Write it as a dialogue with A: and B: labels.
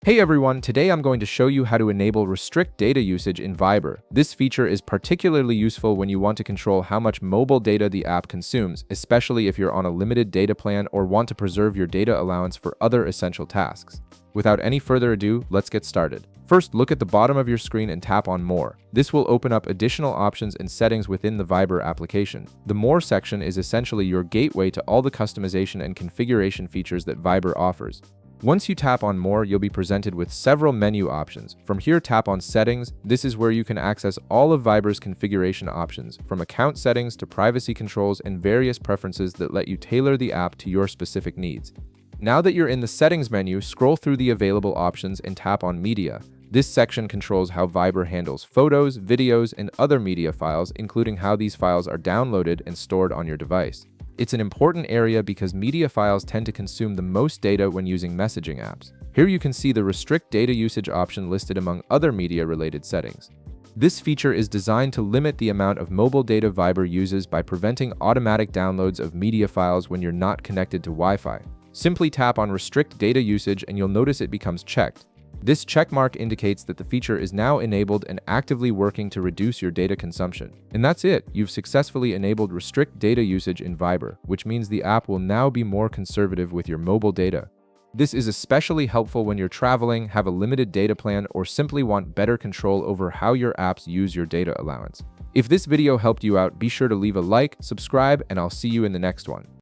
A: Hey everyone, today I'm going to show you how to enable restrict data usage in Viber. This feature is particularly useful when you want to control how much mobile data the app consumes, especially if you're on a limited data plan or want to preserve your data allowance for other essential tasks. Without any further ado, let's get started. First, look at the bottom of your screen and tap on More. This will open up additional options and settings within the Viber application. The More section is essentially your gateway to all the customization and configuration features that Viber offers. Once you tap on More, you'll be presented with several menu options. From here, tap on Settings. This is where you can access all of Viber's configuration options, from account settings to privacy controls and various preferences that let you tailor the app to your specific needs. Now that you're in the Settings menu, scroll through the available options and tap on Media. This section controls how Viber handles photos, videos, and other media files, including how these files are downloaded and stored on your device. It's an important area because media files tend to consume the most data when using messaging apps. Here you can see the restrict data usage option listed among other media-related settings. This feature is designed to limit the amount of mobile data Viber uses by preventing automatic downloads of media files when you're not connected to Wi-Fi. Simply tap on Restrict Data Usage and you'll notice it becomes checked. This checkmark indicates that the feature is now enabled and actively working to reduce your data consumption. And that's it, you've successfully enabled restrict data usage in Viber, which means the app will now be more conservative with your mobile data. This is especially helpful when you're traveling, have a limited data plan, or simply want better control over how your apps use your data allowance. If this video helped you out, be sure to leave a like, subscribe, and I'll see you in the next one.